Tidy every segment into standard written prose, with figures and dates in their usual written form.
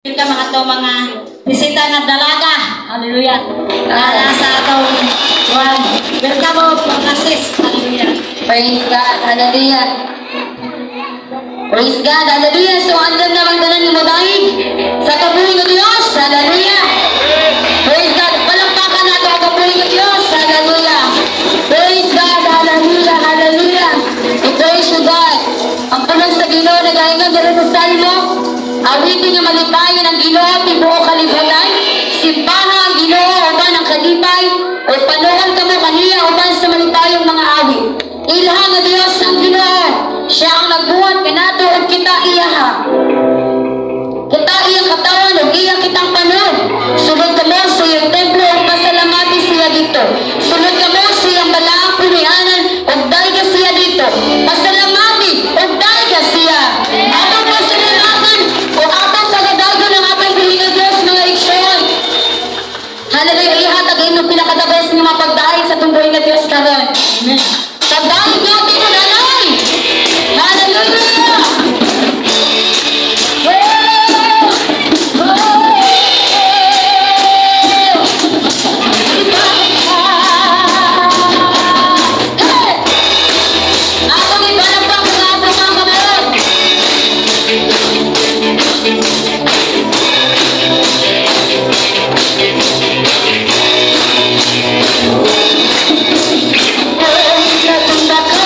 Ka mga to mga bisita na dalaga. Hallelujah. Sa atong one. Welcome mo mga sis. Hallelujah. Praise God. Hallelujah. Praise God. Hallelujah. So, andam naman tanan mo dahil sa kabuhay ng Diyos. Hallelujah. Praise God. Palampakan nato ang kabuhay ng Diyos. Hallelujah. Praise God. Hallelujah. Hallelujah. We praise you, God. Ang pulang sa Ginoo na gahingan dito sa salmo. Awitin nga malipayan ang Ginoo tibuok kalibutan. Simbahan ang Ginoo uban ang kalipay. O panuhan ka mo kaniya uban sa malipayong mga awit. Ilha nga Diyos ang Ginoo. Siya ang nagbuhat kanato ug kita iyaha. Kita iyang katawan ug iyang kitang panon. Sulod ka mo sa iyang templo ug pasalamati siya dito. Sulod ka mo sa iyang balaang punianan ug dahil ka siya dito. Pasalamati ug dahil ka siya. Atong pasalamatan ug atong pagadagon ng atong buhay nga Diyos mga igsoon. Hallelujah. Ihatag inyong pinakadabes nga mapagdahil sa tunggoy nga Diyos karon. Amen. Pagdahil natin ko nanay. Hallelujah. Tunda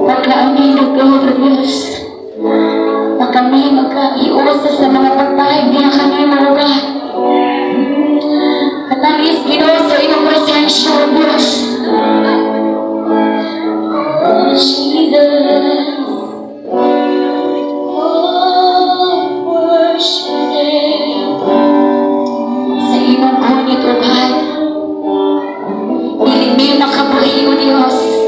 Pagka-aminod ko, Diyos, na kami magkaiusa sa mga pagpahig niya kami mga katamis Ginoo sa iyong presensya, Diyos. Oh, Jesus. Oh, worship. Sa iyong kunit, O God. Hindi may makabuhi, O Diyos.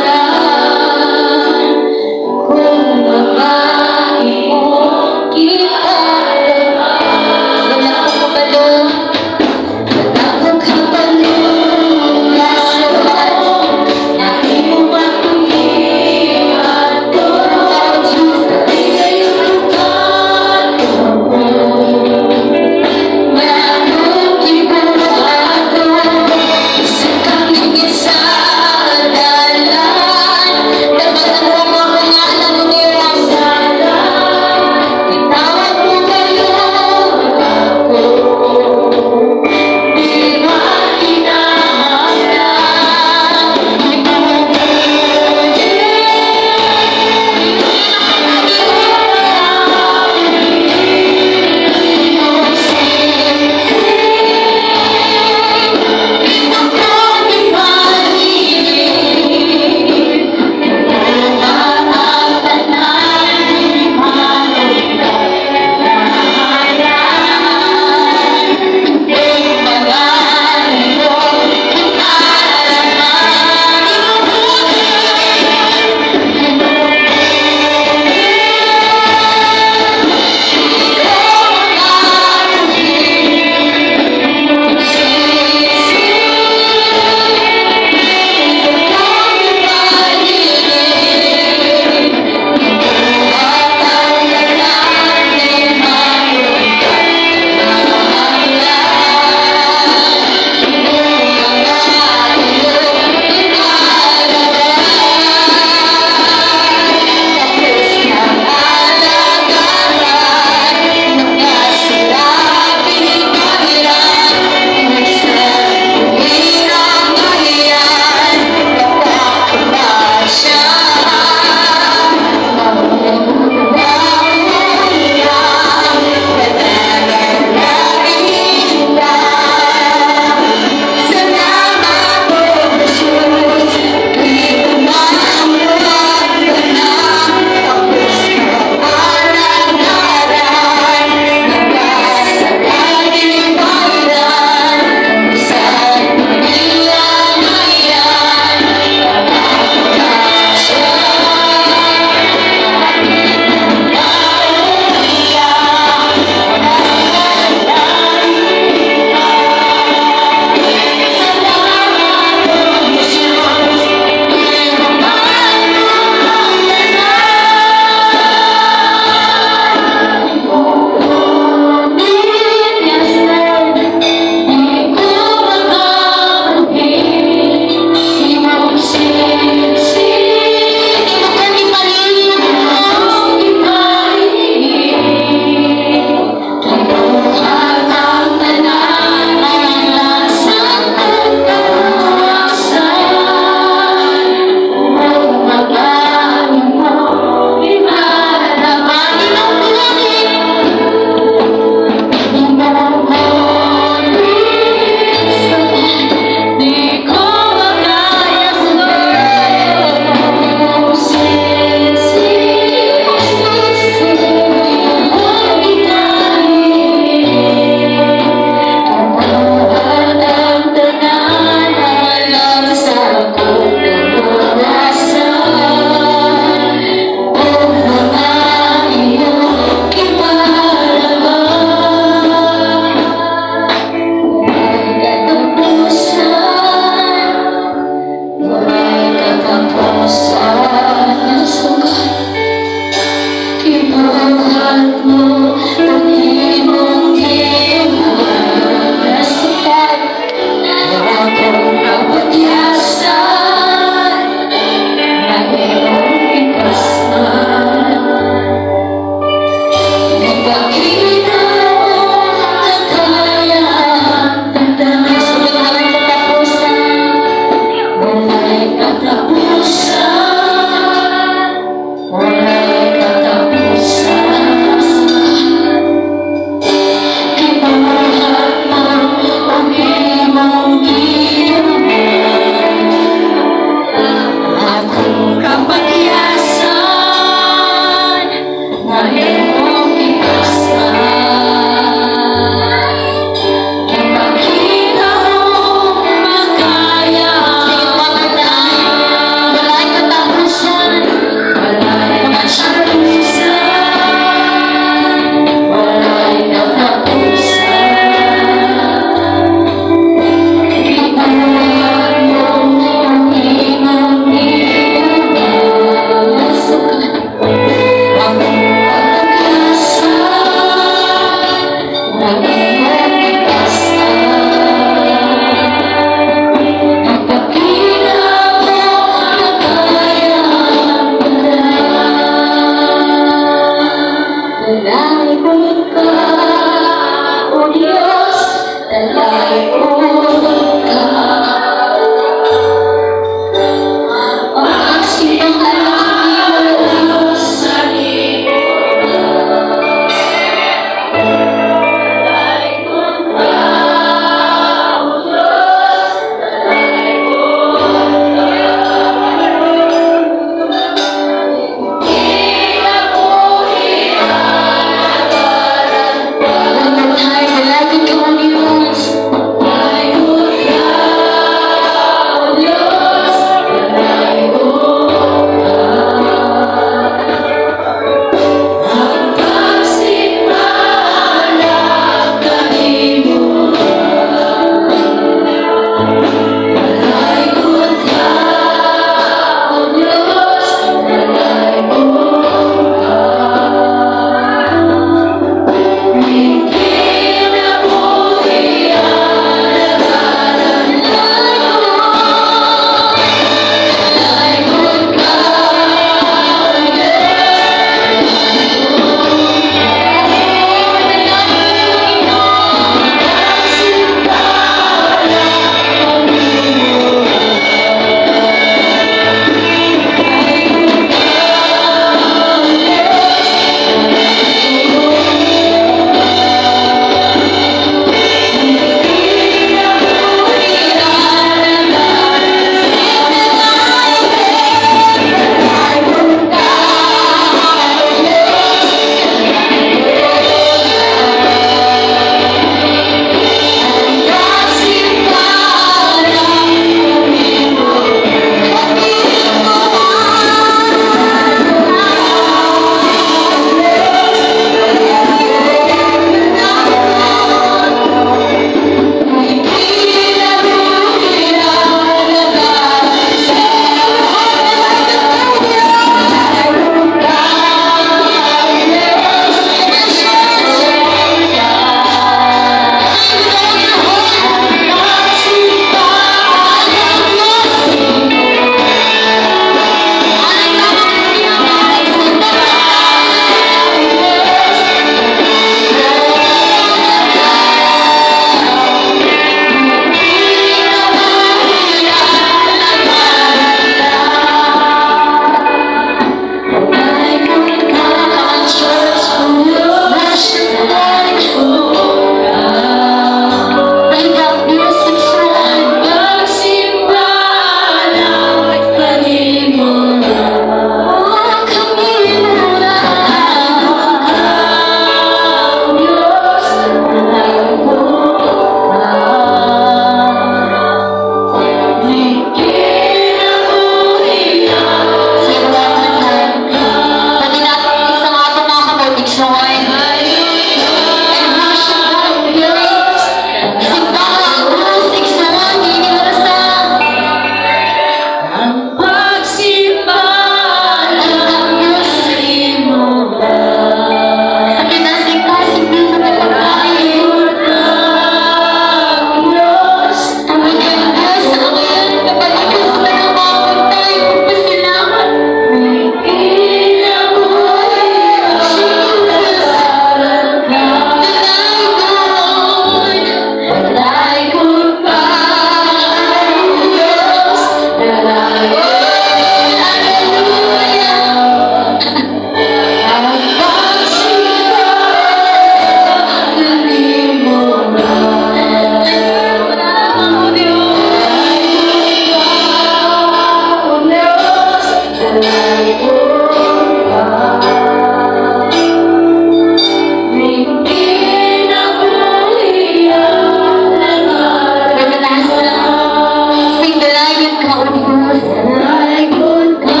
Salamat ka.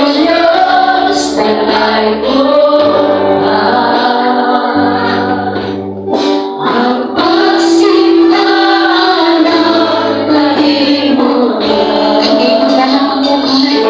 O Diyos, salamat ka. Ang pagsinta ng kahimutan. Hindi mo na lang salamat ka.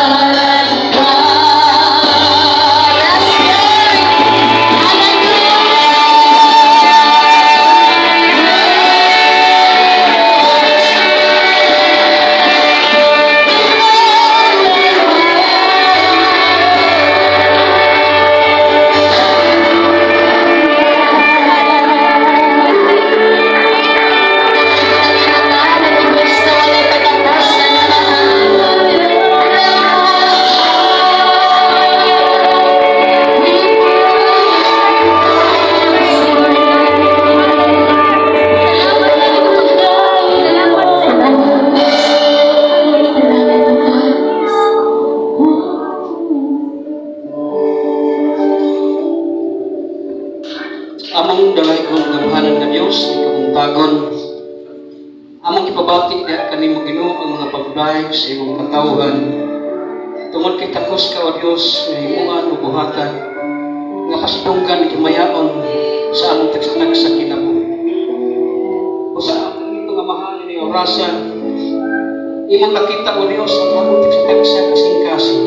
Diyos, salamat ka. Among dalay kong gamhanan nga Diyos, ikabuntagon. Among ipabati diha kanimo Ginoo ang mga pagdayeg sa imong katawhan. Tungod kay takos ka o Diyos, nga himuan o buhatan, nga pasidunggan imayaon sa among tagsatagsa kinabuhi. O sa among ito nga mahal ni orasan, imong nakita o Diyos ang among tagsatagsa kasing-kasing.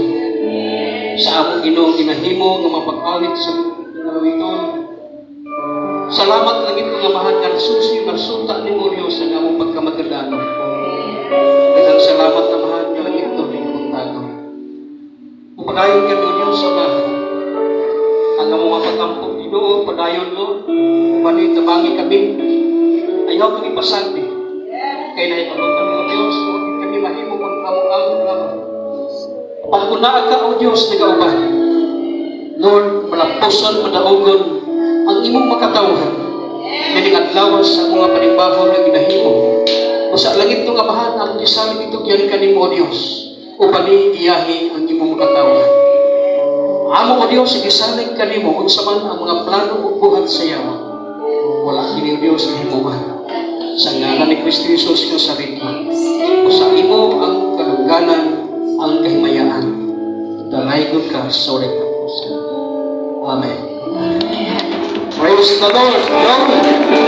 Sa among Ginoong ginahimo nga mapag-alit sa nalawiton. Salamat lagi ito nga mahal nga nasusi nga suta ni mo Diyos ang among pagkamadalano. Daghang salamat na mahal nga lagi ito ni Puntago. Upadayon kami o Diyos sa lahat. Ang among mga patampok Ginoo, padayon Lord, upanit tabangi kami. Ayaw kami pasanti. Kaya nahitabang kami o Diyos, huwag kami mahimo kung among lamang. Pagkunaan ka o Diyos, nagauban. Lord, malampusan, madaogon, ang imong makatawhan, nining adlawas sa mga panimbaho na ginahimo. O sa langit ito nga mahal, ang gisalit ito kiyan kanimo o Diyos, upang iyahi ang imong makatawhan. Amo o Diyos, gisalit kanimo, kung saman ang mga plano o buhat sa yawa. Wala kini o Diyos na himuhan. Sa ngalan ni Kristo Jesus yung sarita. O sa imo ang kalungganan, ang kahimayaan. Dalaygon ka sa ulit ng Amen. Praise the Lord.